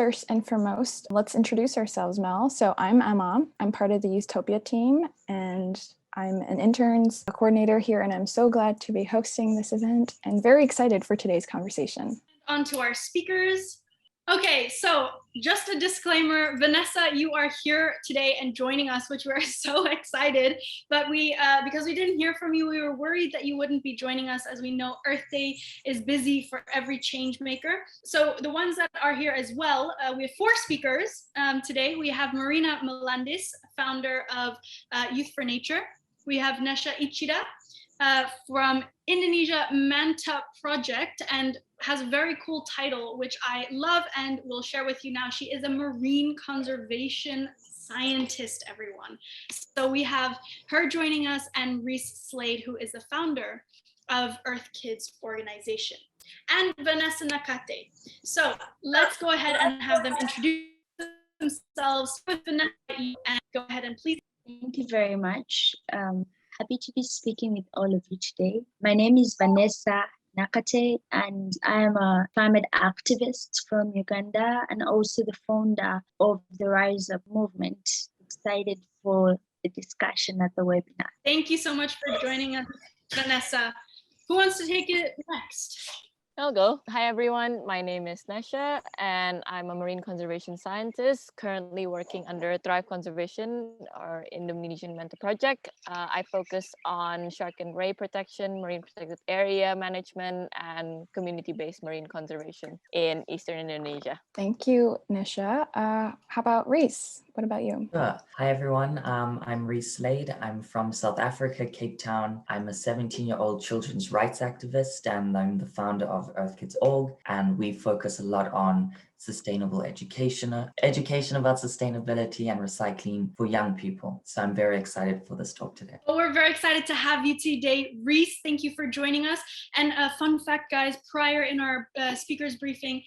First and foremost, let's introduce ourselves, Mel. So I'm Emma. I'm part of the YOUTHTOPIA team, and I'm an interns coordinator here, and I'm so glad to be hosting this event and very excited for today's conversation. On to our speakers. Okay, so just a disclaimer, Vanessa, you are here today and joining us, which we're so excited, but because we didn't hear from you, we were worried that you wouldn't be joining us, as we know Earth Day is busy for every change maker. So the ones that are here as well, we have 4 speakers today. We have Marina Melandis, founder of Youth for Nature. We have Nesha Ichida from Indonesia Manta Project, and has a very cool title, which I love and will share with you now. She is a marine conservation scientist, everyone. So we have her joining us, and Reece Slade, who is the founder of Earth Kids organization, and Vanessa Nakate. So let's go ahead and have them introduce themselves with Vanessa, and go ahead and please. Thank you very much. Happy to be speaking with all of you today. My name is Vanessa Nakate, and I am a climate activist from Uganda and also the founder of the Rise Up movement. Excited for the discussion at the webinar. Thank you so much for joining us, Vanessa. Who wants to take it next? I'll go. Hi, everyone. My name is Nesha, and I'm a marine conservation scientist currently working under Thrive Conservation, or Indonesian Manta Project. I focus on shark and ray protection, marine protected area management, and community-based marine conservation in Eastern Indonesia. Thank you, Nesha. How about Reece? What about you? Hi, everyone. I'm Reece Slade. I'm from South Africa, Cape Town. I'm a 17-year-old children's rights activist, and I'm the founder of Earth Kids Org. And we focus a lot on sustainable education about sustainability and recycling for young people. So I'm very excited for this talk today. Well, we're very excited to have you today, Reece. Thank you for joining us. And a fun fact, guys, prior in our speakers briefing,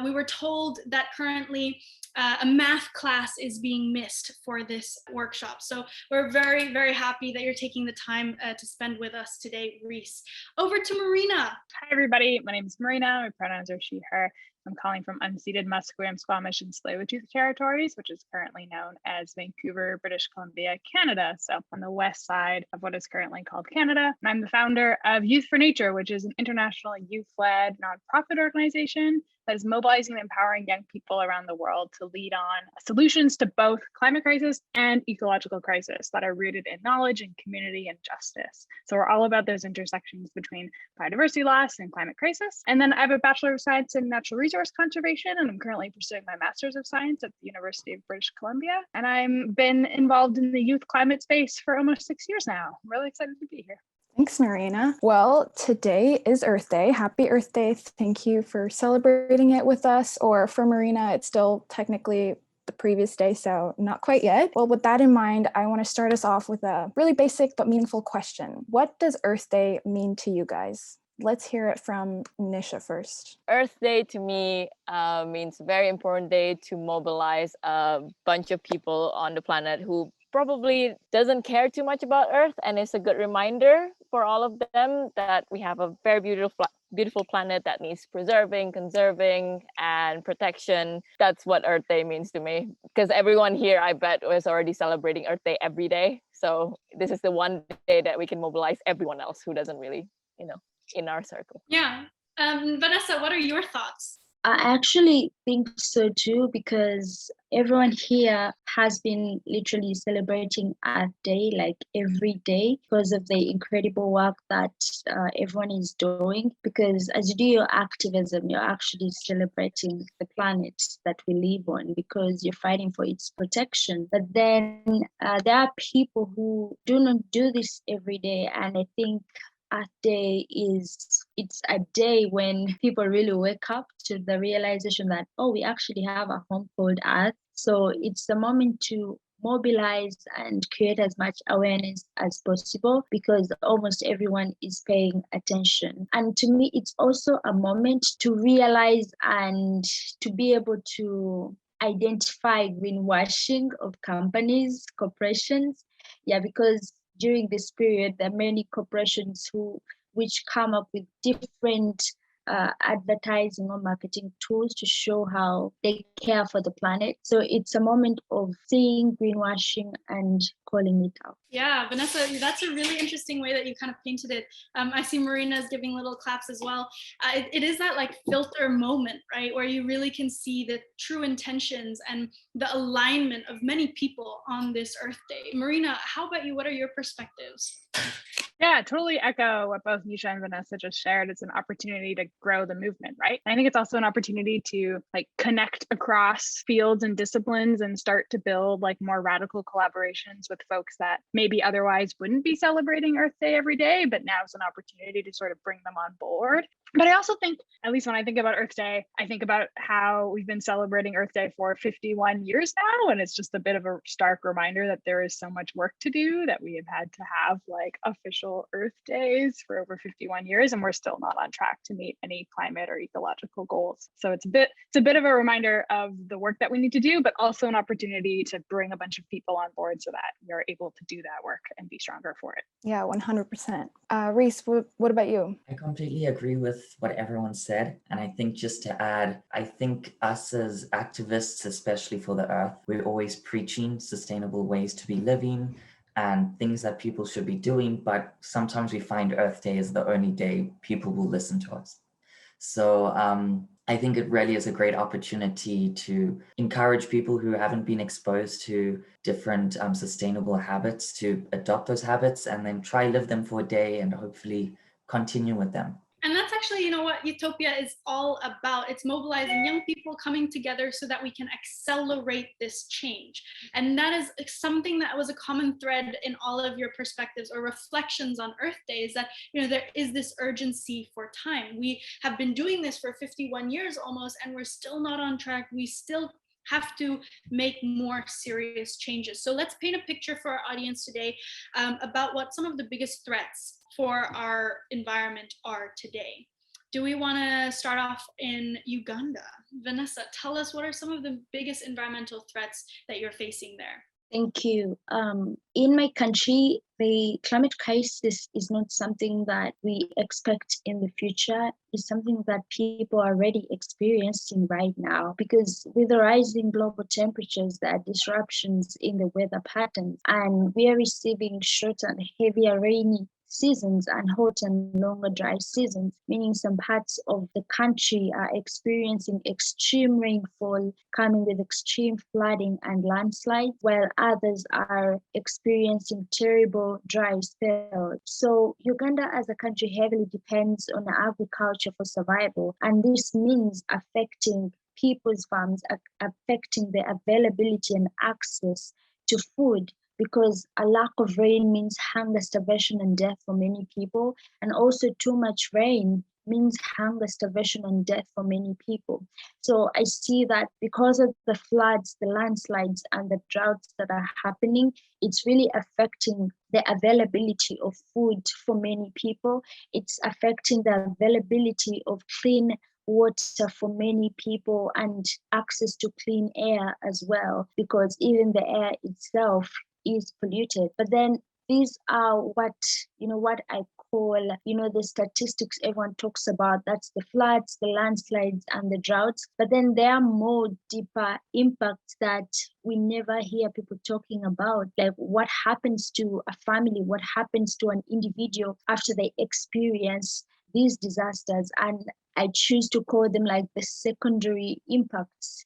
we were told that currently a math class is being missed for this workshop. So we're very, very happy that you're taking the time to spend with us today, Reece. Over to Marina. Hi, everybody. My name is Marina. My pronouns are she, her. I'm calling from unceded Musqueam, Squamish, and Tsleil-Waututh territories, which is currently known as Vancouver, British Columbia, Canada. So on the west side of what is currently called Canada. And I'm the founder of Youth for Nature, which is an international youth-led nonprofit organization that is mobilizing and empowering young people around the world to lead on solutions to both climate crisis and ecological crisis that are rooted in knowledge and community and justice. So we're all about those intersections between biodiversity loss and climate crisis. And then I have a Bachelor of Science in Natural Resource Conservation, and I'm currently pursuing my Master's of Science at the University of British Columbia. And I've been involved in the youth climate space for almost 6 years now. I'm really excited to be here. Thanks, Marina. Well, today is Earth Day. Happy Earth Day. Thank you for celebrating it with us. Or for Marina, it's still technically the previous day, so not quite yet. Well, with that in mind, I want to start us off with a really basic but meaningful question. What does Earth Day mean to you guys? Let's hear it from Nesha first. Earth Day to me means a very important day to mobilize a bunch of people on the planet who probably doesn't care too much about Earth, and it's a good reminder for all of them that we have a very beautiful planet that needs preserving, conserving, and protection. That's what Earth Day means to me, because everyone here, I bet, was already celebrating Earth Day every day. So this is the one day that we can mobilize everyone else who doesn't really, in our circle. Yeah. Vanessa, what are your thoughts? I actually think so too, because everyone here has been literally celebrating Earth Day like every day because of the incredible work that everyone is doing. Because as you do your activism, you're actually celebrating the planet that we live on because you're fighting for its protection. But then there are people who do not do this every day, and I think Earth Day it's a day when people really wake up to the realization that, oh, we actually have a home called Earth. So it's a moment to mobilize and create as much awareness as possible because almost everyone is paying attention. And to me, it's also a moment to realize and to be able to identify greenwashing of companies, corporations. Yeah, because during this period, there are many corporations which come up with different advertising or marketing tools to show how they care for the planet. So it's a moment of seeing greenwashing and calling it out. Yeah, Vanessa, that's a really interesting way that you kind of painted it. I see Marina's giving little claps as well. It is that like filter moment, right? Where you really can see the true intentions and the alignment of many people on this Earth Day. Marina, how about you? What are your perspectives? Yeah, totally echo what both Nesha and Vanessa just shared. It's an opportunity to grow the movement, right? I think it's also an opportunity to like connect across fields and disciplines and start to build like more radical collaborations with folks that maybe otherwise wouldn't be celebrating Earth Day every day, but now is an opportunity to sort of bring them on board. But I also think, at least when I think about Earth Day, I think about how we've been celebrating Earth Day for 51 years now. And it's just a bit of a stark reminder that there is so much work to do, that we have had to have like official Earth Days for over 51 years, and we're still not on track to meet any climate or ecological goals. So it's a bit of a reminder of the work that we need to do, but also an opportunity to bring a bunch of people on board so that we are able to do that work and be stronger for it. Yeah, 100%. Reece, what about you? I completely agree with what everyone said. And I think just to add, I think us as activists, especially for the earth, we're always preaching sustainable ways to be living and things that people should be doing. But sometimes we find Earth Day is the only day people will listen to us. So I think it really is a great opportunity to encourage people who haven't been exposed to different sustainable habits to adopt those habits and then try live them for a day and hopefully continue with them. And that's actually, you know, what Utopia is all about. It's mobilizing young people coming together so that we can accelerate this change. And that is something that was a common thread in all of your perspectives or reflections on Earth Day, is that, you know, there is this urgency for time. We have been doing this for 51 years almost, and we're still not on track. We still have to make more serious changes. So let's paint a picture for our audience today about what some of the biggest threats for our environment are today. Do we want to start off in Uganda? Vanessa, tell us, what are some of the biggest environmental threats that you're facing there? Thank you. In my country, the climate crisis is not something that we expect in the future. It's something that people are already experiencing right now, because with the rising global temperatures, there are disruptions in the weather patterns, and we are receiving shorter and heavier rainy seasons and hot and longer dry seasons, meaning some parts of the country are experiencing extreme rainfall coming with extreme flooding and landslides, while others are experiencing terrible dry spells. So Uganda as a country heavily depends on agriculture for survival, and this means affecting people's farms, affecting the availability and access to food, because a lack of rain means hunger, starvation, and death for many people. And also too much rain means hunger, starvation, and death for many people. So I see that because of the floods, the landslides, and the droughts that are happening, it's really affecting the availability of food for many people. It's affecting the availability of clean water for many people and access to clean air as well, because even the air itself is polluted. But then these are what I call, the statistics everyone talks about. That's the floods, the landslides, and the droughts. But then there are more deeper impacts that we never hear people talking about, like what happens to a family, what happens to an individual after they experience these disasters. And I choose to call them like the secondary impacts.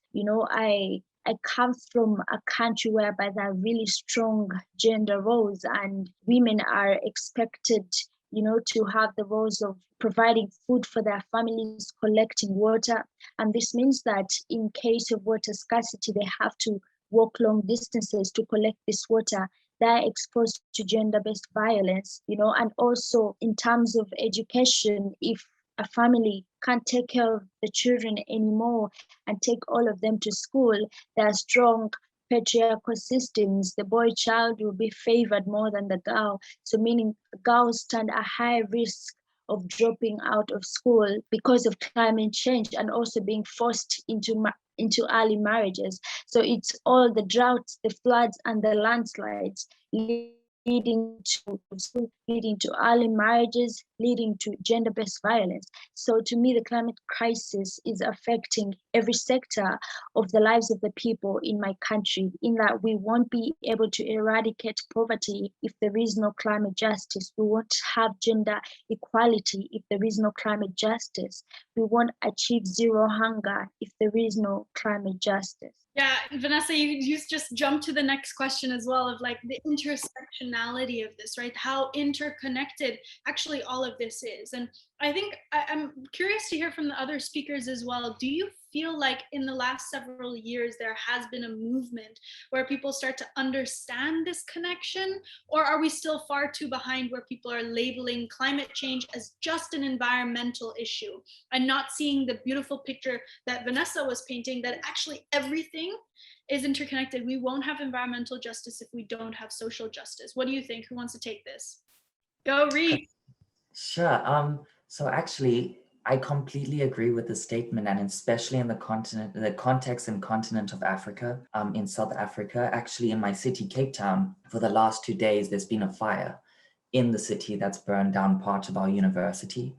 I come from a country whereby there are really strong gender roles, and women are expected, to have the roles of providing food for their families, collecting water. And this means that in case of water scarcity, they have to walk long distances to collect this water. They're exposed to gender-based violence, and also in terms of education, if a family can't take care of the children anymore and take all of them to school, there are strong patriarchal systems. The boy child will be favored more than the girl. So meaning girls stand a high risk of dropping out of school because of climate change, and also being forced into early marriages. So it's all the droughts, the floods, and the landslides leading to early marriages, leading to gender-based violence. So to me, the climate crisis is affecting every sector of the lives of the people in my country, in that we won't be able to eradicate poverty if there is no climate justice. We won't have gender equality if there is no climate justice. We won't achieve zero hunger if there is no climate justice. Yeah, Vanessa, you just jumped to the next question as well, of like the intersectionality of this, right? How interconnected actually all of this is. And I think I'm curious to hear from the other speakers as well. Do you feel like in the last several years there has been a movement where people start to understand this connection, or are we still far too behind where people are labeling climate change as just an environmental issue and not seeing the beautiful picture that Vanessa was painting, that actually everything is interconnected? We won't have environmental justice if we don't have social justice. What do you think? Who wants to take this? Go, Reece. Sure. So actually, I completely agree with the statement, and especially in the context and continent of Africa, in South Africa. Actually, in my city, Cape Town, for the last 2 days, there's been a fire in the city that's burned down part of our university,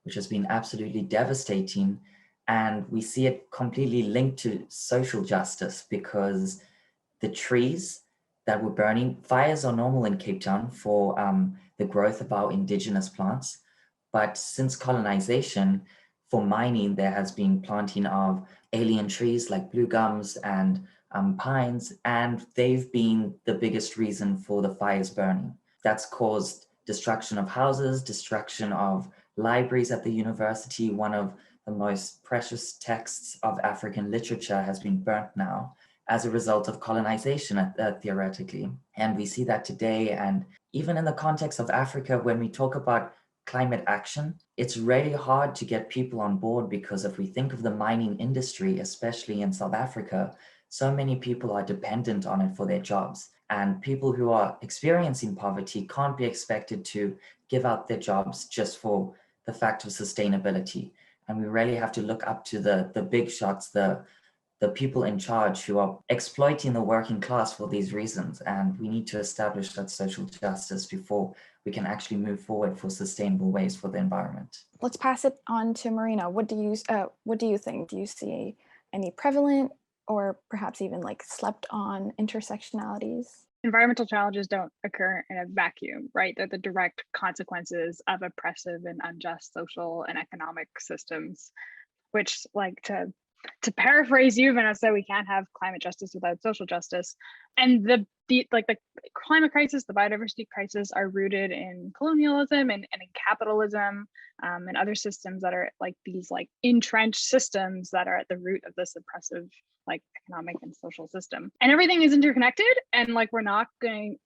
which has been absolutely devastating. And we see it completely linked to social justice, because the trees that were burning, fires are normal in Cape Town for the growth of our indigenous plants. But since colonization, for mining, there has been planting of alien trees like blue gums and pines, and they've been the biggest reason for the fires burning. That's caused destruction of houses, destruction of libraries at the university. One of the most precious texts of African literature has been burnt now as a result of colonization, theoretically. And we see that today. And even in the context of Africa, when we talk about climate action, it's really hard to get people on board, because if we think of the mining industry, especially in South Africa, so many people are dependent on it for their jobs. And people who are experiencing poverty can't be expected to give out their jobs just for the fact of sustainability. And we really have to look up to the big shots, the people in charge who are exploiting the working class for these reasons. And we need to establish that social justice before we can actually move forward for sustainable ways for the environment. Let's pass it on to Marina. What do you think? Do you see any prevalent or perhaps even like slept on intersectionalities? Environmental challenges don't occur in a vacuum, right? They're the direct consequences of oppressive and unjust social and economic systems, which, like, to paraphrase you, Vanessa, we can't have climate justice without social justice. And the climate crisis, the biodiversity crisis, are rooted in colonialism and in capitalism, and other systems that are like these like entrenched systems that are at the root of this oppressive like economic and social system. And everything is interconnected, and like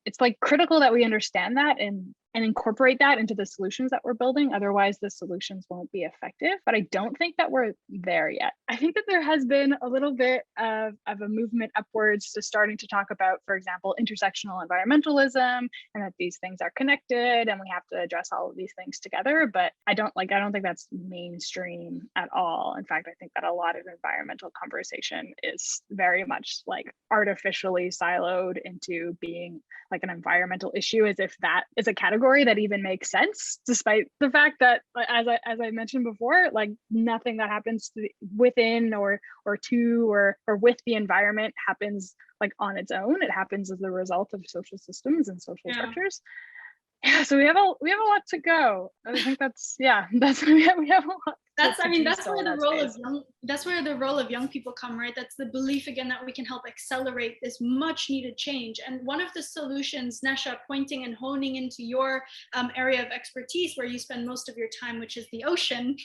it's like critical that we understand that and incorporate that into the solutions that we're building. Otherwise, the solutions won't be effective. But I don't think that we're there yet. I think that there has been a little bit of a movement upwards to starting to talk about, for example, intersectional environmentalism, and that these things are connected and we have to address all of these things together. But I don't think that's mainstream at all. In fact, I think that a lot of environmental conversation is very much like artificially siloed into being like an environmental issue, as if that is a category that even makes sense, despite the fact that, as I mentioned before, like nothing that happens within or to or with the environment happens like on its own. It happens as a result of social systems and social structures. Yeah, so we have a lot to go. I think that's we have a lot. That's where the role of young people come, right? That's the belief again that we can help accelerate this much needed change. And one of the solutions, Nesha, pointing and honing into your area of expertise where you spend most of your time, which is the ocean,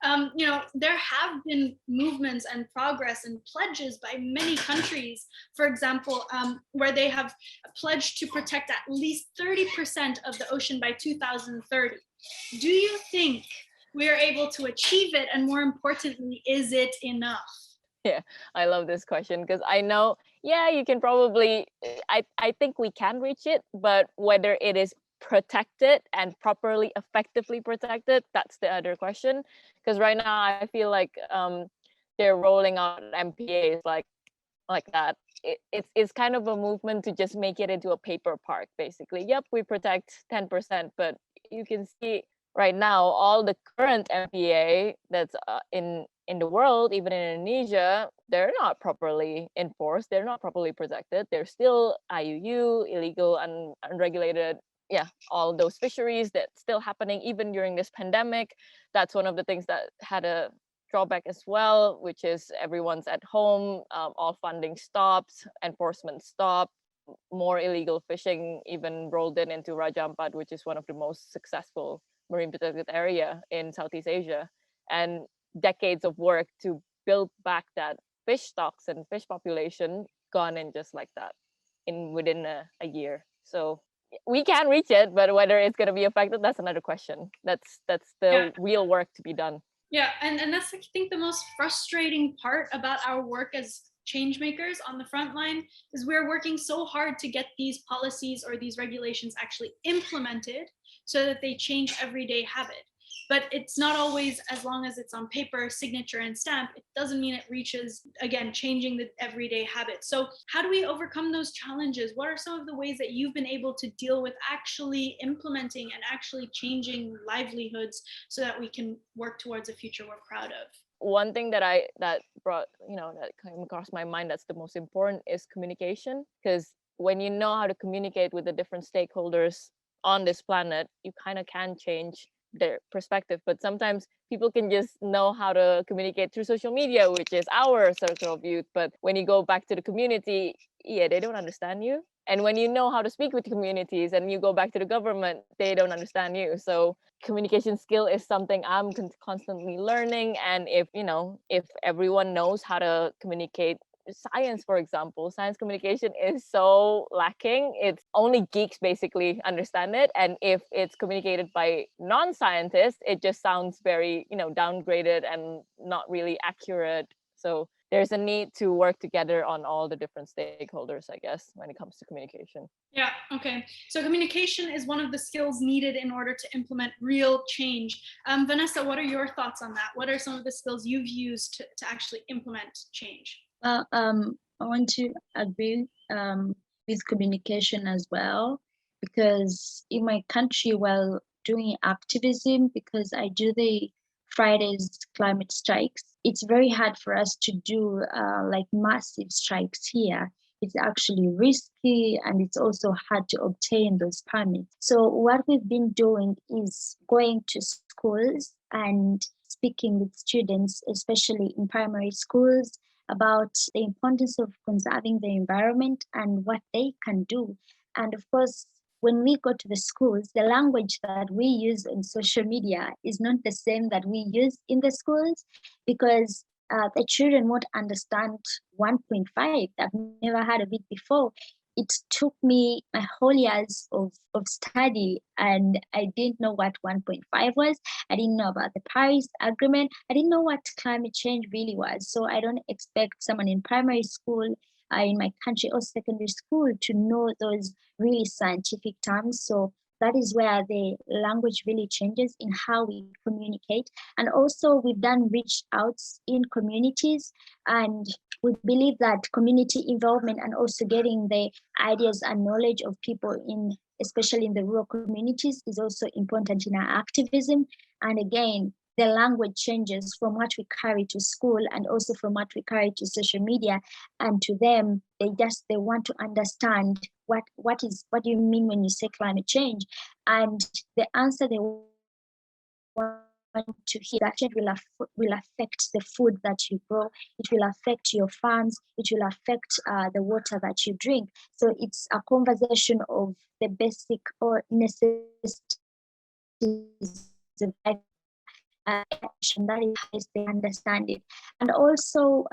there have been movements and progress and pledges by many countries, for example, where they have pledged to protect at least 30% of the ocean by 2030. Do you think we are able to achieve it? And more importantly, is it enough? Yeah, I love this question, because I know, you can probably, I think we can reach it, but whether it is protected and properly, effectively protected, that's the other question. Because right now I feel like they're rolling out MPAs like that. It's kind of a movement to just make it into a paper park, basically. Yep, we protect 10%, but you can see right now, all the current MPA that's in the world, even in Indonesia, they're not properly enforced. They're not properly protected. They're still IUU, illegal and unregulated. Yeah, all those fisheries that's still happening even during this pandemic. That's one of the things that had a drawback as well, which is everyone's at home, all funding stops, enforcement stopped, more illegal fishing even rolled into Raja Ampat, which is one of the most successful marine protected area in Southeast Asia, and decades of work to build back that fish stocks and fish population gone in just like that within a year. So we can reach it, but whether it's going to be effective, that's another question. That's the real work to be done. Yeah, and that's, I think, the most frustrating part about our work as change makers on the front line is we're working so hard to get these policies or these regulations actually implemented so that they change everyday habit. But it's not always, as long as it's on paper, signature and stamp, it doesn't mean it reaches, again, changing the everyday habit. So how do we overcome those challenges? What are some of the ways that you've been able to deal with actually implementing and actually changing livelihoods so that we can work towards a future we're proud of? One thing that brought, that came across my mind that's the most important is communication, because when you know how to communicate with the different stakeholders on this planet, you kind of can change their perspective. But sometimes people can just know how to communicate through social media, which is our circle of youth, but when you go back to the community, they don't understand you. And when you know how to speak with communities and you go back to the government, they don't understand you. So communication skill is something I'm constantly learning. And if everyone knows how to communicate science, for example, science communication is so lacking. It's only geeks basically understand it, and if it's communicated by non-scientists, it just sounds very downgraded and not really accurate. So there's a need to work together on all the different stakeholders, I guess, when it comes to communication. Yeah, okay. So communication is one of the skills needed in order to implement real change. Vanessa, what are your thoughts on that? What are some of the skills you've used to actually implement change? Well, I want to agree with communication as well, because in my country, while doing activism, because I do the Fridays climate strikes, it's very hard for us to do like massive strikes here. It's actually risky, and it's also hard to obtain those permits. So what we've been doing is going to schools and speaking with students, especially in primary schools, about the importance of conserving the environment and what they can do. And of course, when we go to the schools, the language that we use on social media is not the same that we use in the schools, because the children won't understand 1.5. I've never heard of it before. It took me my whole years of study, and I didn't know what 1.5 was. I didn't know about the Paris Agreement. I didn't know what climate change really was. So I don't expect someone in primary school, in my country, or secondary school to know those really scientific terms. So that is where the language really changes in how we communicate. And also we've done reach outs in communities, and we believe that community involvement and also getting the ideas and knowledge of people especially in the rural communities, is also important in our activism. And again, the language changes from what we carry to school and also from what we carry to social media. And to them, they want to understand what do you mean when you say climate change? And the answer they want to hear that it will affect the food that you grow, it will affect your farms, it will affect the water that you drink. So it's a conversation of the basic or necessities of life, that is how they understand it. And also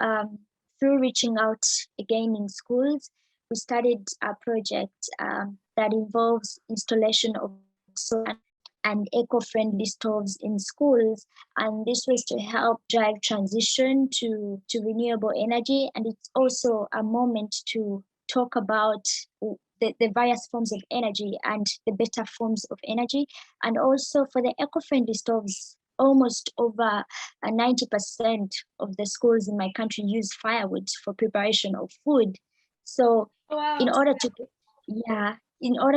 through reaching out again in schools, we started a project that involves installation of solar and eco-friendly stoves in schools, and this was to help drive transition to renewable energy. And it's also a moment to talk about the various forms of energy and the better forms of energy. And also for the eco-friendly stoves, almost over 90% of the schools in my country use firewood for preparation of food. So wow. in order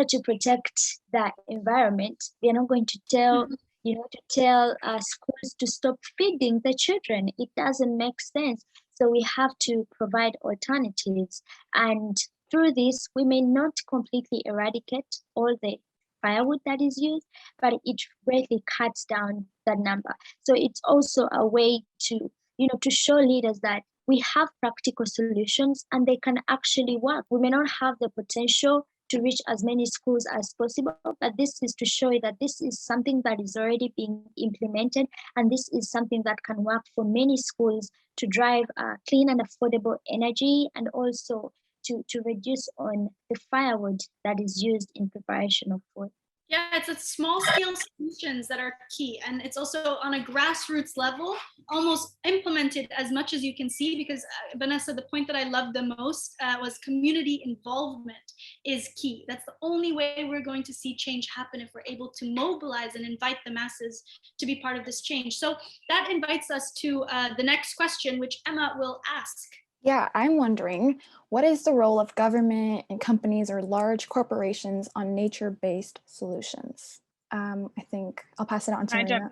to protect the environment, we are not going to tell to tell schools to stop feeding the children. It doesn't make sense. So we have to provide alternatives. And through this, we may not completely eradicate all the firewood that is used, but it greatly cuts down the number. So it's also a way to, to show leaders that we have practical solutions and they can actually work. We may not have the potential to reach as many schools as possible, but this is to show that this is something that is already being implemented, and this is something that can work for many schools to drive clean and affordable energy, and also to reduce on the firewood that is used in preparation of food. Yeah, it's a small scale solutions that are key. And it's also on a grassroots level, almost implemented as much as you can see, because Vanessa, the point that I loved the most was community involvement is key. That's the only way we're going to see change happen, if we're able to mobilize and invite the masses to be part of this change. So that invites us to the next question, which Emma will ask. Yeah, I'm wondering, what is the role of government and companies or large corporations on nature-based solutions? I think I'll pass it on to Marina.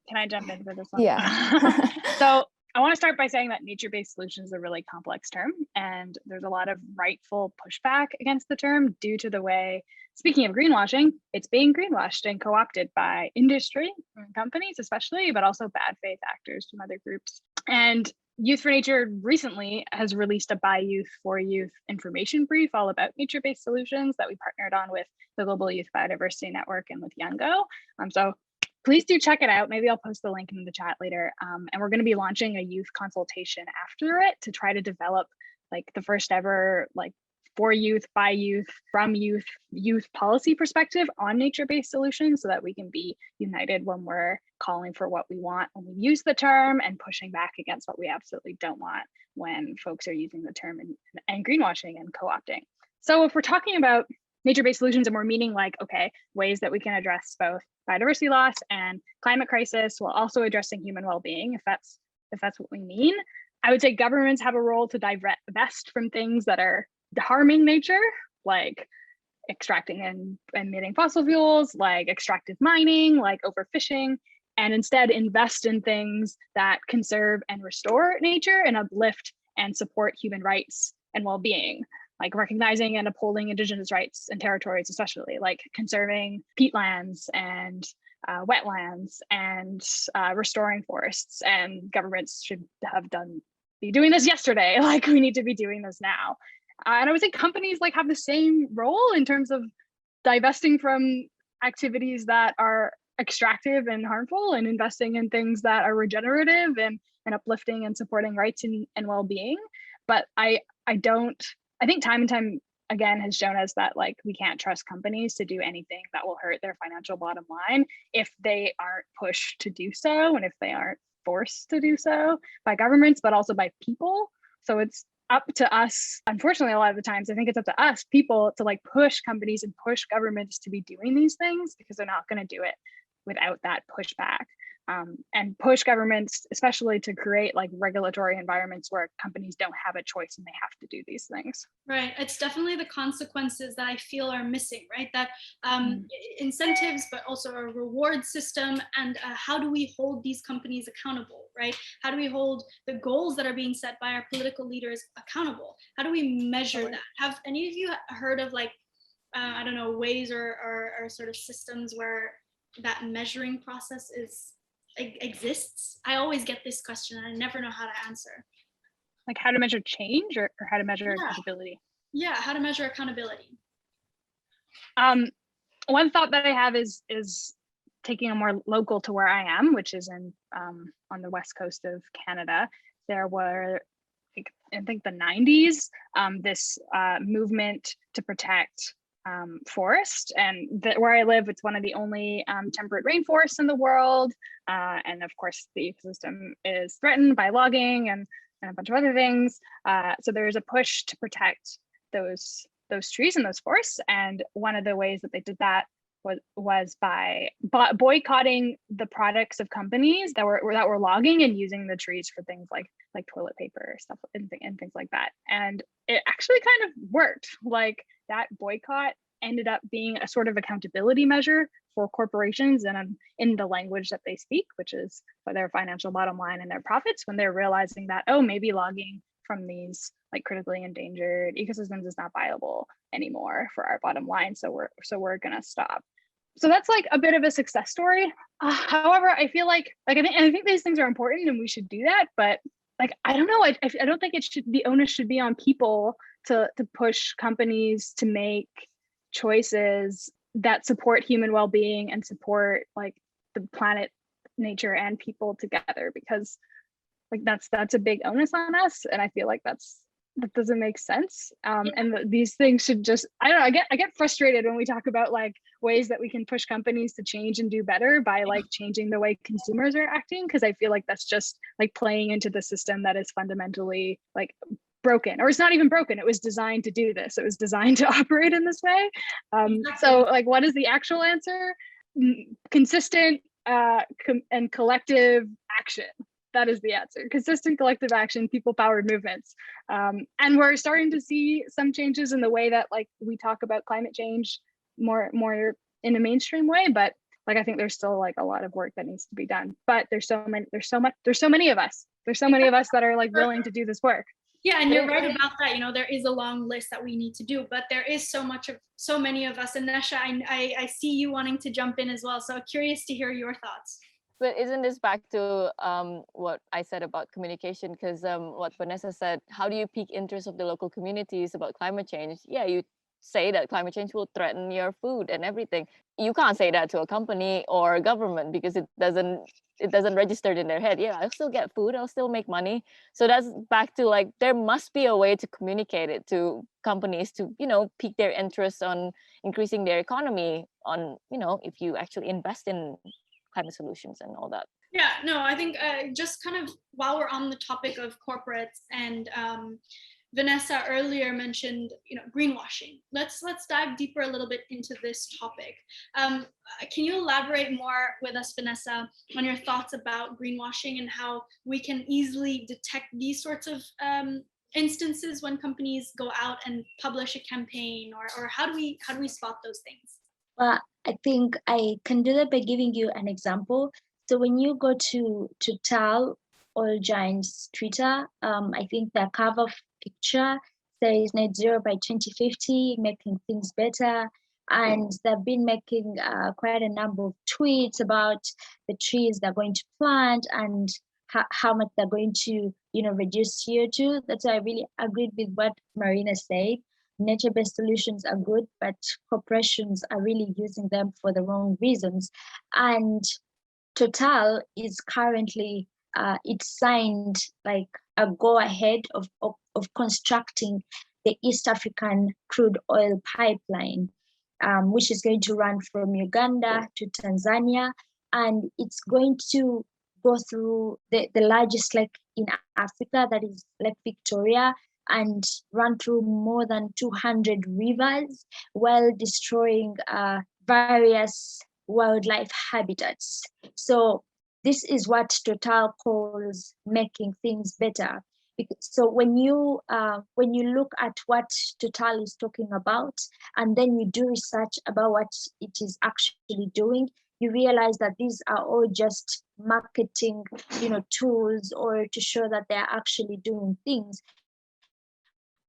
Can I jump in for this one? Yeah. So I want to start by saying that nature-based solutions is a really complex term, and there's a lot of rightful pushback against the term due to the way, speaking of greenwashing, it's being greenwashed and co-opted by industry and companies especially, but also bad faith actors from other groups. And Youth for Nature recently has released a By Youth for Youth information brief all about nature-based solutions that we partnered on with the Global Youth Biodiversity Network and with Youngo. So please do check it out. Maybe I'll post the link in the chat later. And we're going to be launching a youth consultation after it to try to develop like the first ever for youth, by youth, from youth policy perspective on nature-based solutions, so that we can be united when we're calling for what we want when we use the term, and pushing back against what we absolutely don't want when folks are using the term and greenwashing and co-opting. So if we're talking about nature-based solutions and we're meaning ways that we can address both biodiversity loss and climate crisis while also addressing human well-being, if that's what we mean, I would say governments have a role to divest from things that are harming nature, like extracting and emitting fossil fuels, like extractive mining, like overfishing, and instead invest in things that conserve and restore nature and uplift and support human rights and well-being, like recognizing and upholding Indigenous rights and territories, especially like conserving peatlands and wetlands and restoring forests. And governments should be doing this yesterday. Like, we need to be doing this now. And I would say companies have the same role in terms of divesting from activities that are extractive and harmful, and investing in things that are regenerative and uplifting and supporting rights and well-being. But I think time and time again has shown us that we can't trust companies to do anything that will hurt their financial bottom line if they aren't pushed to do so, and if they aren't forced to do so by governments, but also by people. So it's up to us, unfortunately, a lot of the times, I think it's up to us, people, to push companies and push governments to be doing these things, because they're not going to do it without that pushback. And push governments, especially to create regulatory environments where companies don't have a choice and they have to do these things. Right. It's definitely the consequences that I feel are missing, right? That incentives, but also a reward system. And how do we hold these companies accountable, right? How do we hold the goals that are being set by our political leaders accountable? How do we measure that? Have any of you heard of I don't know, ways or sort of systems where that measuring process exists? I always get this question and I never know how to answer. Like how to measure change or how to measure accountability? Yeah, how to measure accountability. One thought that I have is taking a more local to where I am, which is in on the west coast of Canada. There were, I think, the 90s, this movement to protect forest, and where I live, it's one of the only temperate rainforests in the world, and of course the ecosystem is threatened by logging and a bunch of other things. So there's a push to protect those trees and those forests, and one of the ways that they did that was by boycotting the products of companies that were logging and using the trees for things like toilet paper stuff and things like that. And it actually kind of worked. Like that boycott ended up being a sort of accountability measure for corporations and in the language that they speak, which is for their financial bottom line and their profits, when they're realizing that, oh, maybe logging from these like critically endangered ecosystems is not viable anymore for our bottom line. So we're gonna stop. So that's like a bit of a success story. However, I feel like I think these things are important and we should do that, but like I don't know, I don't think it should be, onus should be on people to push companies to make choices that support human well-being and support like the planet, nature, and people together, because like that's a big onus on us, and I feel like that doesn't make sense. And these things should just, I don't know, I get frustrated when we talk about like ways that we can push companies to change and do better by like changing the way consumers are acting, because I feel like that's just like playing into the system that is fundamentally like broken, or it's not even broken. It was designed to do this. It was designed to operate in this way. So like, what is the actual answer? Consistent and collective action. That is the answer. Consistent collective action, people-powered movements. And we're starting to see some changes in the way that like we talk about climate change more in a mainstream way, but like I think there's still like a lot of work that needs to be done. But there's so many of us that are like willing to do this work. Yeah, and you're right about that. You know, there is a long list that we need to do, but there is so many of us. And Nesha, I see you wanting to jump in as well. So curious to hear your thoughts. But isn't this back to what I said about communication? Because what Vanessa said, how do you pique interest of the local communities about climate change? Yeah, you say that climate change will threaten your food and everything. You can't say that to a company or a government because it doesn't register in their head. Yeah, I'll still get food, I'll still make money. So that's back to like, there must be a way to communicate it to companies to, you know, pique their interest on increasing their economy, on, you know, if you actually invest in climate solutions and all that. Yeah, no, I think just kind of while we're on the topic of corporates, and Vanessa earlier mentioned, you know, greenwashing. Let's dive deeper a little bit into this topic. Can you elaborate more with us, Vanessa, on your thoughts about greenwashing and how we can easily detect these sorts of instances when companies go out and publish a campaign, or how do we spot those things? Well, I think I can do that by giving you an example. So when you go to Total Oil Giants Twitter, I think their cover picture says net zero by 2050, making things better. And they've been making quite a number of tweets about the trees they're going to plant and how much they're going to, you know, reduce CO2. That's why I really agreed with what Marina said. Nature-based solutions are good, but corporations are really using them for the wrong reasons. And Total is currently, it's signed like a go-ahead of constructing the East African crude oil pipeline, which is going to run from Uganda to Tanzania. And it's going to go through the largest lake in Africa, that is Lake Victoria, and run through more than 200 rivers while destroying various wildlife habitats. So this is what Total calls making things better. So when you look at what Total is talking about, and then you do research about what it is actually doing, you realize that these are all just marketing, you know, tools, or to show that they're actually doing things.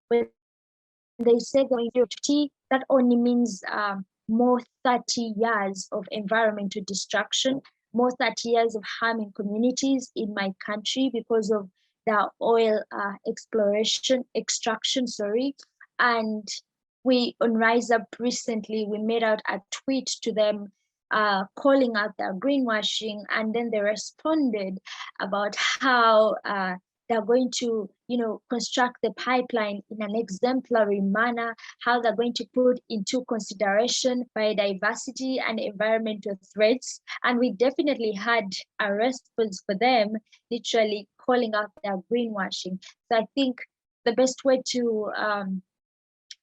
When they say going to 50, that only means more 30 years of environmental destruction, more 30 years of harming communities in my country because of the oil extraction. And we on Rise Up recently, we made out a tweet to them calling out their greenwashing, and then they responded about how they're going to, you know, construct the pipeline in an exemplary manner, how they're going to put into consideration biodiversity and environmental threats. And we definitely had a response for them, literally calling out their greenwashing. So I think the best way to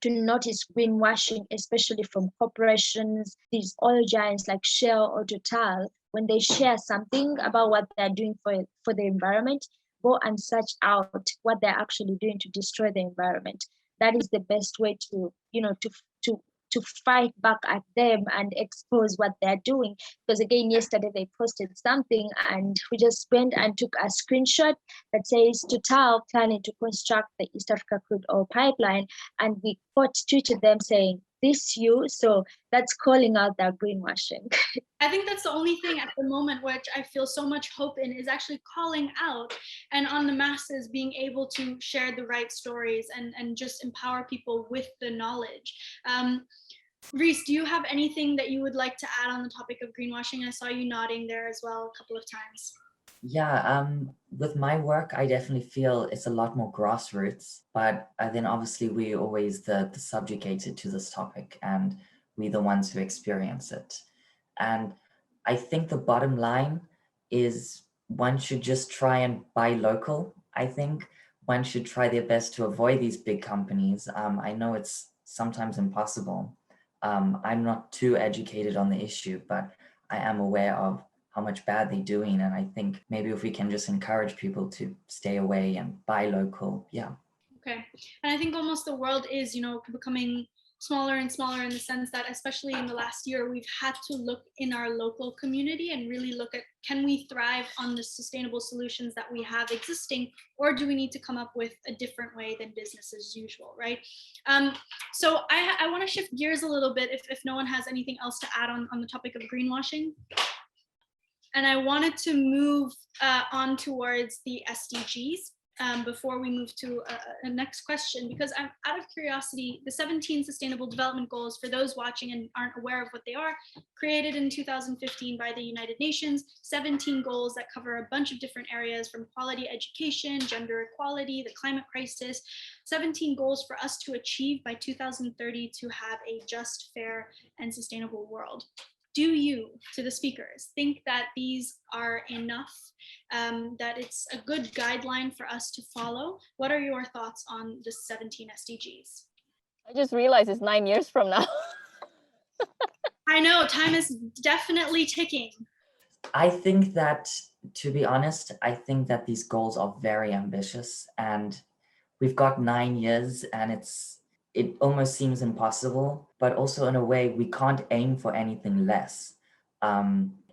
notice greenwashing, especially from corporations, these oil giants like Shell or Total, when they share something about what they're doing for the environment, go and search out what they're actually doing to destroy the environment. That is the best way to, you know, to to fight back at them and expose what they're doing. Because again, yesterday they posted something and we just went and took a screenshot that says Total planning to construct the East Africa crude oil pipeline, and we quote tweeted them saying, "This you." So that's calling out that greenwashing. I think that's the only thing at the moment which I feel so much hope in, is actually calling out and on the masses being able to share the right stories and just empower people with the knowledge. Reece, do you have anything that you would like to add on the topic of greenwashing? I saw you nodding there as well a couple of times. Yeah, with my work, I definitely feel it's a lot more grassroots, but then obviously we're always the subjugated to this topic, and we're the ones who experience it. And I think the bottom line is one should just try and buy local. I think one should try their best to avoid these big companies. I know it's sometimes impossible. I'm not too educated on the issue, but I am aware of how much bad they're doing. And I think maybe if we can just encourage people to stay away and buy local, yeah. Okay. And I think almost the world is, becoming smaller and smaller, in the sense that, especially in the last year, we've had to look in our local community and really look at, can we thrive on the sustainable solutions that we have existing, or do we need to come up with a different way than business as usual, right? So I want to shift gears a little bit, if no one has anything else to add on the topic of greenwashing. And I wanted to move on towards the SDGs before we move to a next question, because I'm out of curiosity, the 17 Sustainable Development Goals, for those watching and aren't aware of what they are, created in 2015 by the United Nations, 17 goals that cover a bunch of different areas, from quality education, gender equality, the climate crisis, 17 goals for us to achieve by 2030 to have a just, fair, and sustainable world. Do you, to the speakers, think that these are enough, that it's a good guideline for us to follow? What are your thoughts on the 17 SDGs? I just realized it's 9 years from now. I know, time is definitely ticking. I think that, to be honest, I think that these goals are very ambitious, and we've got 9 years, and it almost seems impossible, but also in a way we can't aim for anything less.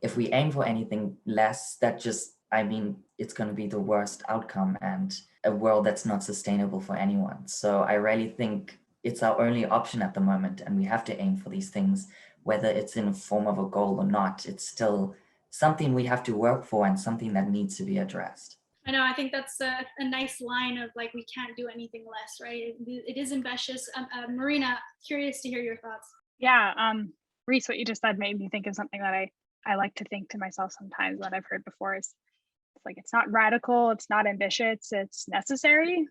If we aim for anything less, it's going to be the worst outcome and a world that's not sustainable for anyone. So I really think it's our only option at the moment, and we have to aim for these things, whether it's in the form of a goal or not. It's still something we have to work for and something that needs to be addressed. I know, I think that's a nice line of, like, we can't do anything less, right? It is ambitious. Marina, curious to hear your thoughts. Yeah, Reece, what you just said made me think of something that I like to think to myself sometimes, what I've heard before is, it's like, it's not radical, it's not ambitious, it's necessary.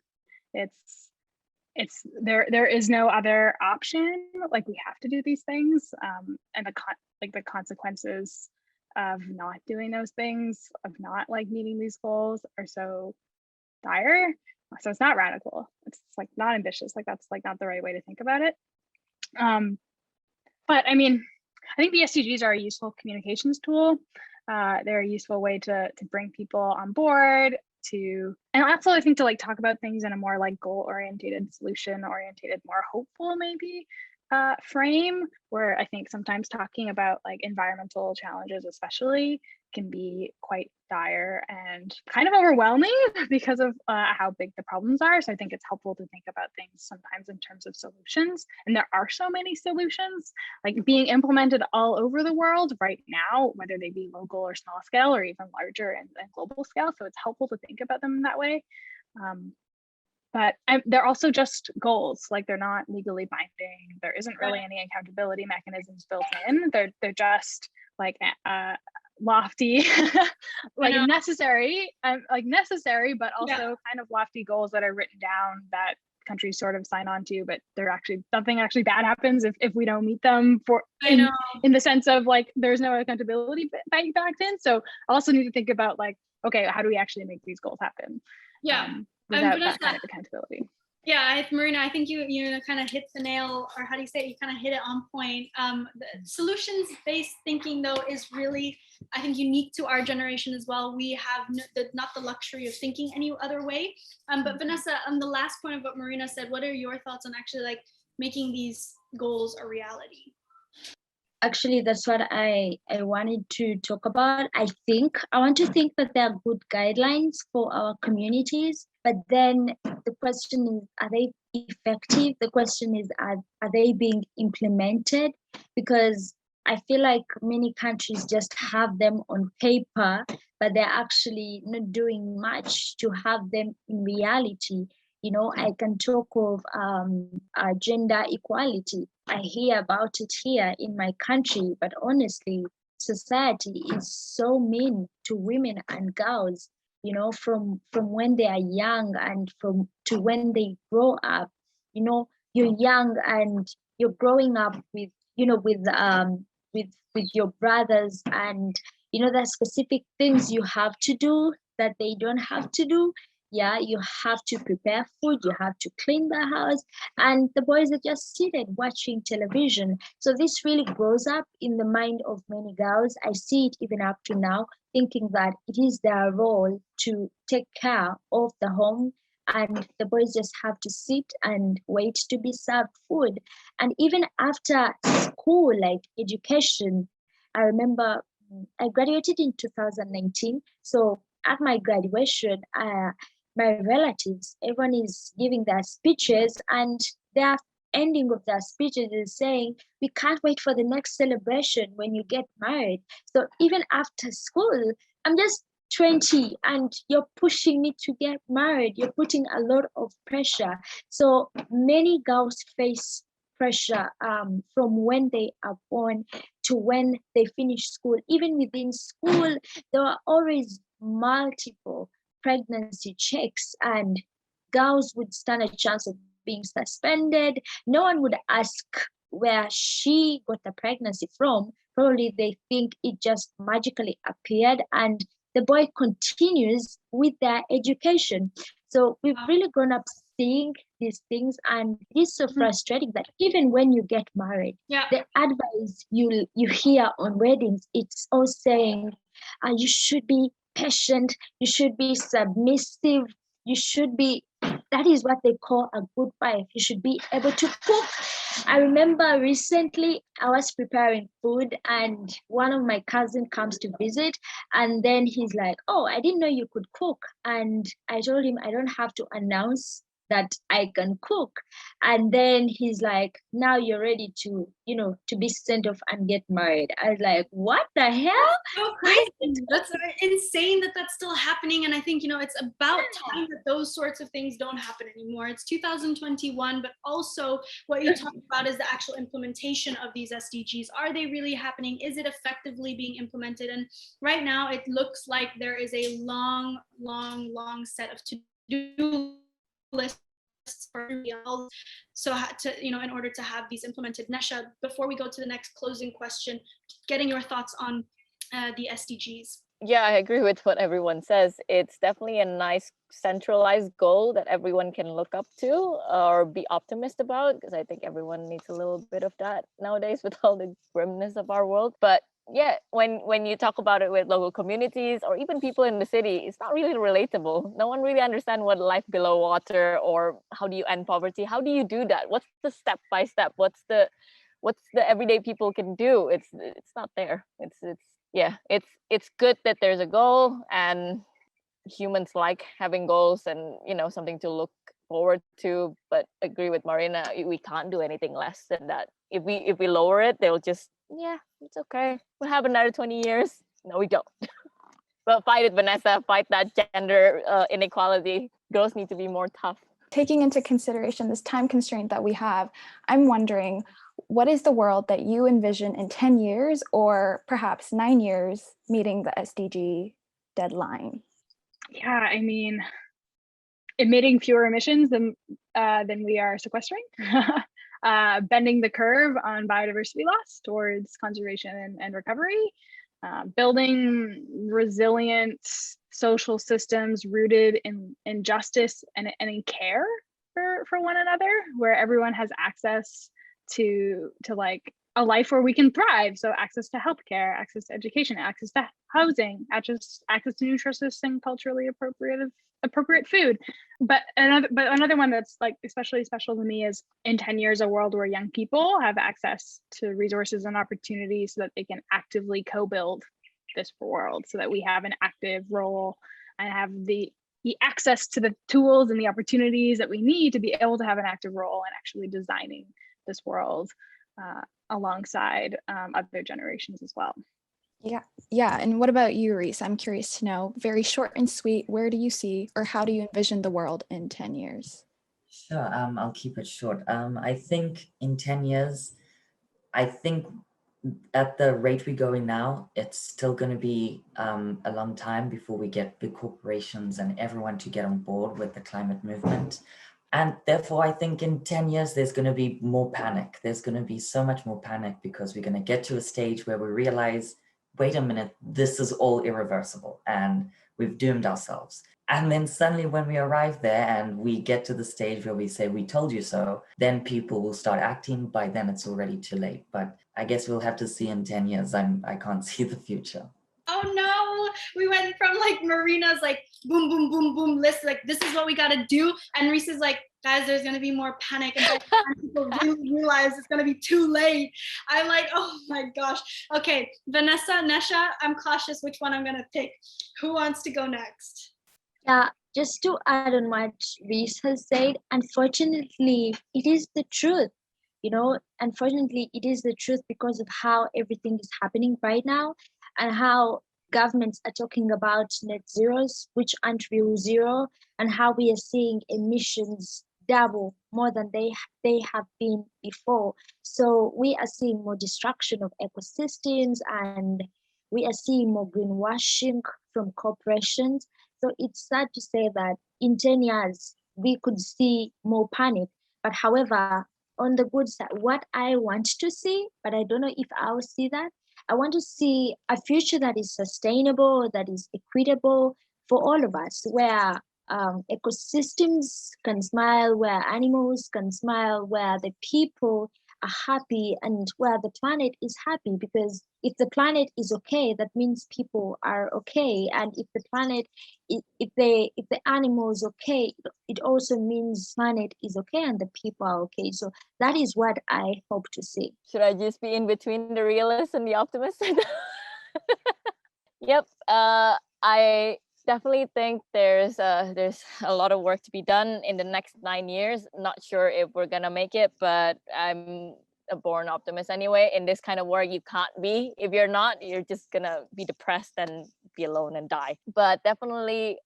There is no other option. Like, we have to do these things, and the consequences of not doing those things, of not meeting these goals, are so dire. So it's not radical, it's not ambitious, that's not the right way to think about it. But I mean, I think the SDGs are a useful communications tool. They're a useful way to bring people on board, and also I think to talk about things in a more goal-oriented, solution-oriented, more hopeful maybe frame, where I think sometimes talking about environmental challenges especially can be quite dire and kind of overwhelming because of how big the problems are. So I think it's helpful to think about things sometimes in terms of solutions, and there are so many solutions being implemented all over the world right now, whether they be local or small scale or even larger and global scale. So it's helpful to think about them in that way. But they're also just goals. They're not legally binding. There isn't really any accountability mechanisms built in. They're just lofty, necessary, but also kind of lofty goals that are written down that countries sort of sign on to, but nothing actually bad happens if we don't meet them in the sense of there's no accountability backed in. So I also need to think about okay, how do we actually make these goals happen? Without that kind of accountability. Yeah, Marina, I think you kind of hit the nail, or how do you say it? You kind of hit it on point. Solutions-based thinking, though, is really, I think, unique to our generation as well. We have not the luxury of thinking any other way. But Vanessa, on the last point of what Marina said, what are your thoughts on actually making these goals a reality? Actually, that's what I wanted to talk about. I want to think that there are good guidelines for our communities, but then the question is, are they effective? The question is, are they being implemented? Because I feel like many countries just have them on paper, but they're actually not doing much to have them in reality. You know, I can talk of gender equality. I hear about it here in my country, but honestly, society is so mean to women and girls, you know, from when they are young and from to when they grow up. You know, you're young and you're growing up with, you know, with your brothers, and you know, there's specific things you have to do that they don't have to do. Yeah, you have to prepare food, you have to clean the house, and the boys are just seated watching television. So this really grows up in the mind of many girls. I see it even up to now, thinking that it is their role to take care of the home, and the boys just have to sit and wait to be served food. And even after school, like education, I remember I graduated in 2019. So at my graduation, my relatives, everyone is giving their speeches, and their ending of their speeches is saying, we can't wait for the next celebration when you get married. So even after school, I'm just 20 and you're pushing me to get married. You're putting a lot of pressure. So many girls face pressure from when they are born to when they finish school. Even within school, there are always multiple pregnancy checks, and girls would stand a chance of being suspended. No one would ask where she got the pregnancy from. Probably they think it just magically appeared, and the boy continues with their education. So we've really grown up seeing these things, and it's so frustrating that even when you get married, the advice you hear on weddings, it's all saying you should be patient, you should be submissive, you should be, that is what they call a good wife. You should be able to cook. I remember recently I was preparing food and one of my cousins comes to visit, and then he's like, oh, I didn't know you could cook. And I told him I don't have to announce that I can cook. And then he's like, now you're ready to, you know, to be sent off and get married. I was like, what the hell? That's so crazy. That's insane that that's still happening. And I think, you know, it's about time that those sorts of things don't happen anymore. It's 2021, but also what you talk about is the actual implementation of these SDGs. Are they really happening? Is it effectively being implemented? And right now it looks like there is a long set of to-do lists for real. So to, you know, in order to have these implemented. Nesha, before we go to the next closing question, getting your thoughts on the SDGs. Yeah, I agree with what everyone says. It's definitely a nice centralized goal that everyone can look up to or be optimistic about, because I think everyone needs a little bit of that nowadays with all the grimness of our world. But yeah, when you talk about it with local communities or even people in the city, it's not really relatable. No one really understands what life below water, or how do you end poverty? How do you do that? What's the step by step? What's the everyday people can do? It's not there. It's good that there's a goal, and humans like having goals and, you know, something to look forward to. But agree with Marina, we can't do anything less than that. If we lower it, they'll just, yeah, it's okay, we'll have another 20 years. No, we don't. But fight it, Vanessa, fight that gender inequality. Girls need to be more tough. Taking into consideration this time constraint that we have, I'm wondering, what is the world that you envision in 10 years or perhaps 9 years meeting the SDG deadline? Yeah, I mean, emitting fewer emissions than we are sequestering, bending the curve on biodiversity loss towards conservation and recovery, building resilient social systems rooted in justice and in care for one another, where everyone has access to like a life where we can thrive. So access to healthcare, access to education, access to housing, access to nutritious and culturally appropriate appropriate food. But another one that's like especially special to me is in 10 years, a world where young people have access to resources and opportunities so that they can actively co-build this world, so that we have an active role and have the access to the tools and the opportunities that we need to be able to have an active role in actually designing this world alongside other generations as well. Yeah. And what about you, Reece? I'm curious to know, very short and sweet, where do you see or how do you envision the world in 10 years? Sure, I'll keep it short. I think in 10 years, I think at the rate we're going now, it's still going to be a long time before we get big corporations and everyone to get on board with the climate movement. And therefore, I think in 10 years, there's going to be more panic. There's going to be so much more panic because we're going to get to a stage where we realize, wait a minute, this is all irreversible and we've doomed ourselves. And then suddenly when we arrive there and we get to the stage where we say, we told you so, then people will start acting. By then it's already too late. But I guess we'll have to see in 10 years. I can't see the future. Oh no, we went from like Marina's like boom, boom, boom, boom list, like this is what we gotta do. And Reece is like, guys, there's gonna be more panic and by the time people really realize it's gonna be too late. I'm like, oh my gosh. Okay, Vanessa, Nesha, I'm cautious which one I'm gonna pick. Who wants to go next? Yeah, just to add on what Reece has said, unfortunately, it is the truth. Unfortunately, it is the truth because of how everything is happening right now and how governments are talking about net zeros, which aren't real zero, and how we are seeing emissions double more than they have been before. So we are seeing more destruction of ecosystems and we are seeing more greenwashing from corporations. So it's sad to say that in 10 years, we could see more panic. But however, on the good side, what I want to see, but I don't know if I'll see that, I want to see a future that is sustainable, that is equitable for all of us, where ecosystems can smile, where animals can smile, where the people are happy and where the planet is happy. Because if the planet is okay, that means people are okay. And if the planet, if the animal is okay, it also means planet is okay and the people are okay. So that is what I hope to see. Should I just be in between the realist and the optimist? Yep. I definitely think there's a lot of work to be done in the next 9 years. Not sure if we're gonna make it, but I'm a born optimist anyway. In this kind of work, you can't be. If you're not, you're just gonna be depressed and be alone and die. But definitely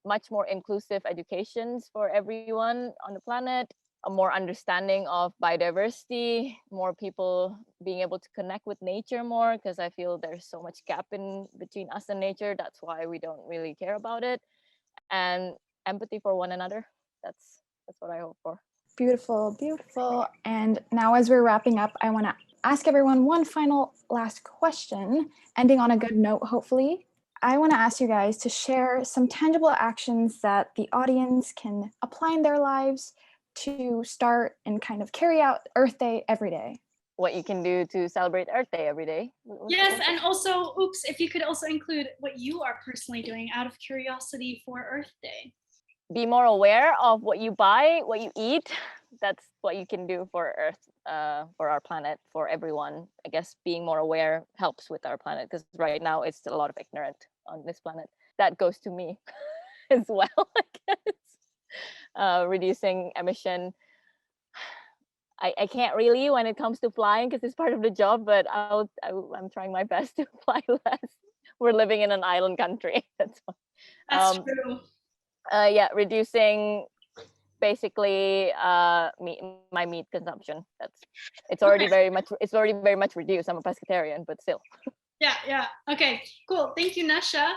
much more inclusive educations for everyone on the planet, a more understanding of biodiversity, more people being able to connect with nature more, because I feel there's so much gap in between us and nature. That's why we don't really care about it. And empathy for one another. That's what I hope for. Beautiful, beautiful. And now as we're wrapping up, I want to ask everyone one final last question, ending on a good note, hopefully. I want to ask you guys to share some tangible actions that the audience can apply in their lives to start and kind of carry out Earth Day every day. What you can do to celebrate Earth Day every day. Yes, and also, if you could also include what you are personally doing out of curiosity for Earth Day. Be more aware of what you buy, what you eat. That's what you can do for Earth, for our planet, for everyone. I guess being more aware helps with our planet, because right now it's a lot of ignorant on this planet. That goes to me as well, I guess. Reducing emission. I can't really when it comes to flying because it's part of the job, but I'm trying my best to fly less. We're living in an island country. That's true. Yeah, reducing basically my meat consumption. It's already very much reduced. I'm a pescatarian, but still. Yeah. Okay, cool. Thank you, Nesha.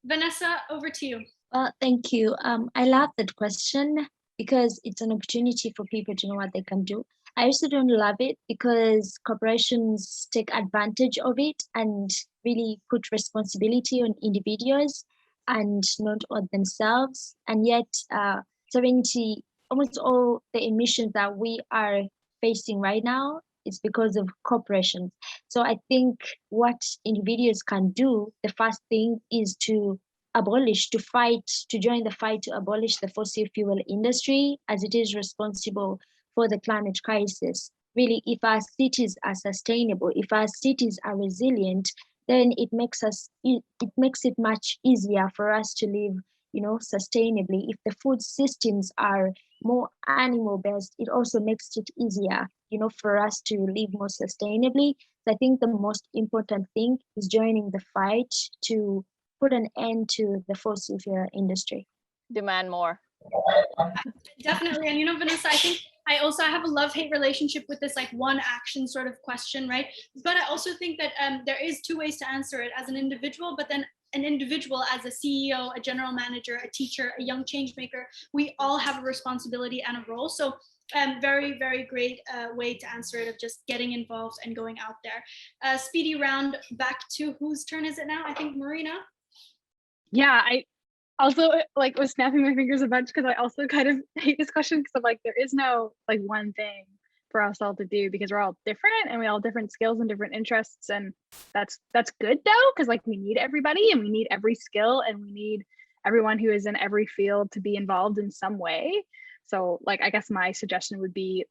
Vanessa, over to you. Well, thank you. I love that question because it's an opportunity for people to know what they can do. I also don't love it because corporations take advantage of it and really put responsibility on individuals and not on themselves. And yet, almost all the emissions that we are facing right now is because of corporations. So I think what individuals can do, the first thing is to join the fight to abolish the fossil fuel industry, as it is responsible for the climate crisis. Really, if our cities are sustainable, if our cities are resilient, then it makes it much easier for us to live, sustainably. If the food systems are more animal based, it also makes it easier, for us to live more sustainably. So I think the most important thing is joining the fight to put an end to the fossil fuel industry. Demand more. Definitely. And Vanessa, I think I have a love-hate relationship with this like one action sort of question, right? But I also think that there is two ways to answer it: as an individual, but then an individual as a CEO, a general manager, a teacher, a young change maker. We all have a responsibility and a role. So very, very great way to answer it, of just getting involved and going out there. Speedy round back to whose turn is it now? I think Marina. Yeah, I also was snapping my fingers a bunch because I also kind of hate this question, because I'm like, there is no one thing for us all to do, because we're all different and we all have different skills and different interests, and that's good though, because we need everybody and we need every skill and we need everyone who is in every field to be involved in some way. So I guess my suggestion would be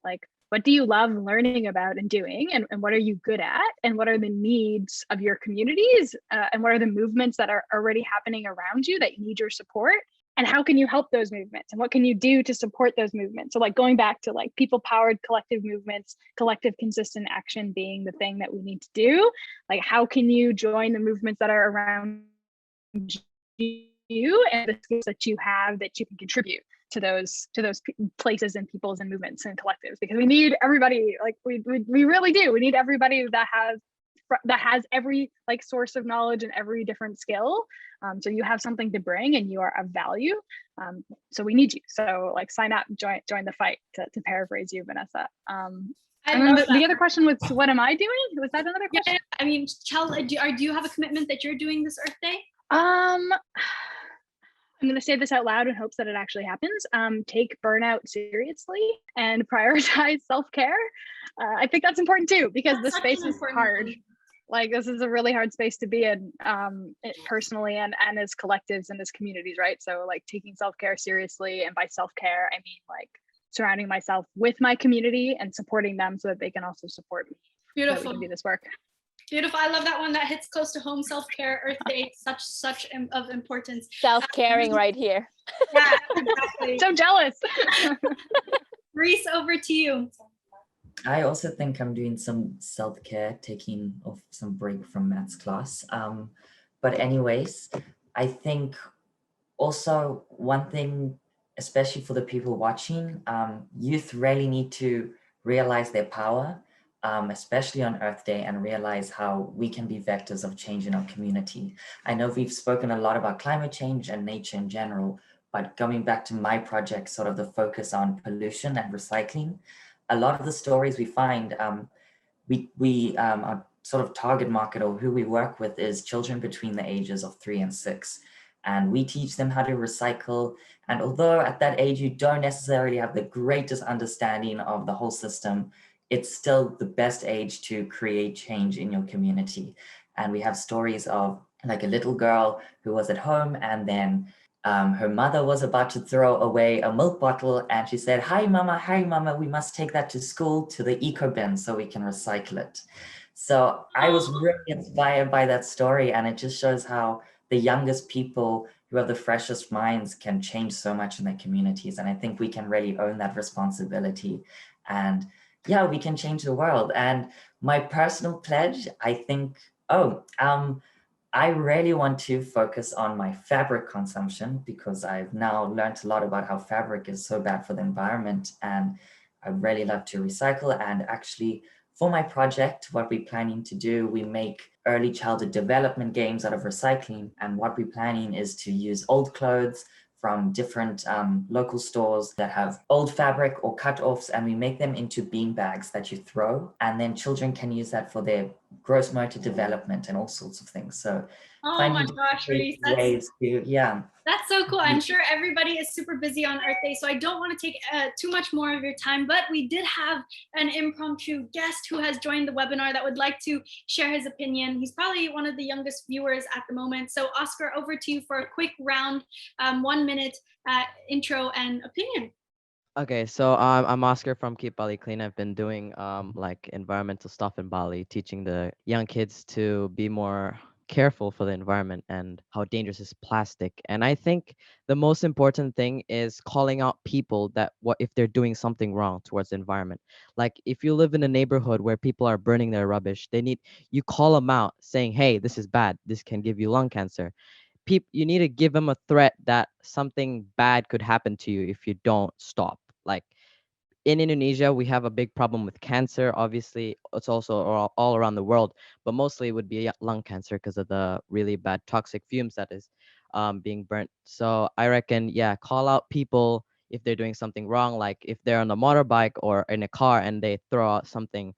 what do you love learning about and doing, and what are you good at, and what are the needs of your communities, and what are the movements that are already happening around you that need your support, and how can you help those movements, and what can you do to support those movements? So going back to people powered collective movements, collective consistent action being the thing that we need to do, how can you join the movements that are around you and the skills that you have that you can contribute to those places and peoples and movements and collectives, because we need everybody. We really do. We need everybody that has every source of knowledge and every different skill. So you have something to bring and you are of value. So we need you. So sign up, join the fight, to paraphrase you, Vanessa. And then the other question was, what am I doing? Was that another question? Yeah, I mean, do you have a commitment that you're doing this Earth Day? I'm going to say this out loud in hopes that it actually happens. Take burnout seriously and prioritize self-care. I think that's important too, because the space is hard. This is a really hard space to be in, personally and as collectives and as communities, right? So taking self-care seriously, and by self-care, I mean surrounding myself with my community and supporting them so that they can also support me. Beautiful. So that we can do this work. Beautiful. I love that one. That hits close to home. Self-care, Earth Day, such of importance. Self-caring right here. Yeah, exactly. So jealous. Reece, over to you. I also think I'm doing some self-care, taking off some break from maths class. But anyways, I think also one thing, especially for the people watching, youth really need to realize their power, especially on Earth Day, and realize how we can be vectors of change in our community. I know we've spoken a lot about climate change and nature in general, but going back to my project, sort of the focus on pollution and recycling, a lot of the stories we find, our sort of target market, or who we work with, is children between the ages of 3 and 6. And we teach them how to recycle. And although at that age, you don't necessarily have the greatest understanding of the whole system, it's still the best age to create change in your community. And we have stories of a little girl who was at home, and then her mother was about to throw away a milk bottle, and she said, hi mama, we must take that to school, to the eco bin, so we can recycle it. So I was really inspired by that story, and it just shows how the youngest people who have the freshest minds can change so much in their communities. And I think we can really own that responsibility. And yeah, we can change the world. And my personal pledge, I think, I really want to focus on my fabric consumption, because I've now learned a lot about how fabric is so bad for the environment. And I really love to recycle. And actually, for my project, what we're planning to do, we make early childhood development games out of recycling. And what we're planning is to use old clothes from different local stores that have old fabric or cut-offs, and we make them into bean bags that you throw. And then children can use that for their gross motor development and all sorts of things. So Oh my finding gosh, Reece, ways to, yeah. That's so cool. I'm sure everybody is super busy on Earth Day, so I don't want to take too much more of your time, but we did have an impromptu guest who has joined the webinar that would like to share his opinion. He's probably one of the youngest viewers at the moment. So Oscar, over to you for a quick round, 1 minute intro and opinion. Okay, so I'm Oscar from Keep Bali Clean. I've been doing like environmental stuff in Bali, teaching the young kids to be more careful for the environment and how dangerous is plastic. And I think the most important thing is calling out people that what if they're doing something wrong towards the environment. Like if you live in a neighborhood where people are burning their rubbish, you call them out saying, "Hey, this is bad. This can give you lung cancer." You need to give them a threat that something bad could happen to you if you don't stop. Like in Indonesia, we have a big problem with cancer. Obviously, it's also all around the world, but mostly it would be lung cancer because of the really bad toxic fumes that is being burnt. So I reckon, yeah, call out people if they're doing something wrong, like if they're on a motorbike or in a car and they throw out something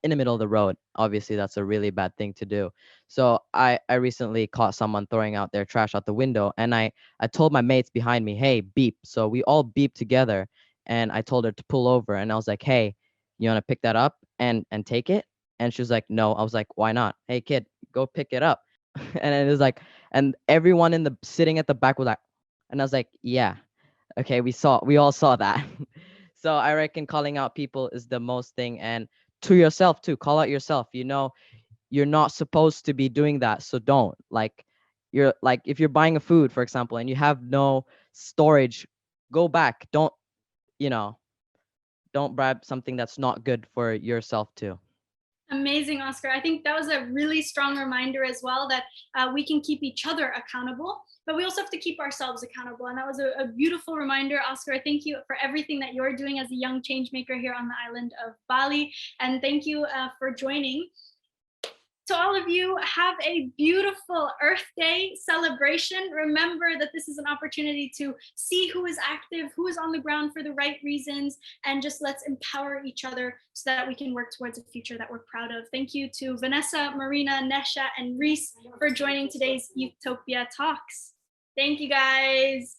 in the middle of the road. Obviously, that's a really bad thing to do. So I recently caught someone throwing out their trash out the window, and I told my mates behind me, "Hey, beep." So we all beeped together, and I told her to pull over, and I was like, "Hey, you want to pick that up and take it?" And she was like, "No." I was like, "Why not?" "Hey, kid, go pick it up." And it was like, and everyone in the sitting at the back was like, and I was like, "Yeah, okay, we all saw that." So I reckon calling out people is the most thing, and to yourself too, call out yourself. You know, you're not supposed to be doing that, so don't. Like you're like if you're buying a food, for example, and you have no storage, go back. Don't, you know, don't grab something that's not good for yourself too. Amazing, Oscar. I think that was a really strong reminder as well that we can keep each other accountable, but we also have to keep ourselves accountable. And that was a beautiful reminder, Oscar. Thank you for everything that you're doing as a young change maker here on the island of Bali. And thank you for joining. To all of you, have a beautiful Earth Day celebration. Remember that this is an opportunity to see who is active, who is on the ground for the right reasons, and just let's empower each other so that we can work towards a future that we're proud of. Thank you to Vanessa, Marina, Nesha, and Reece for joining today's Youthtopia Talks. Thank you, guys.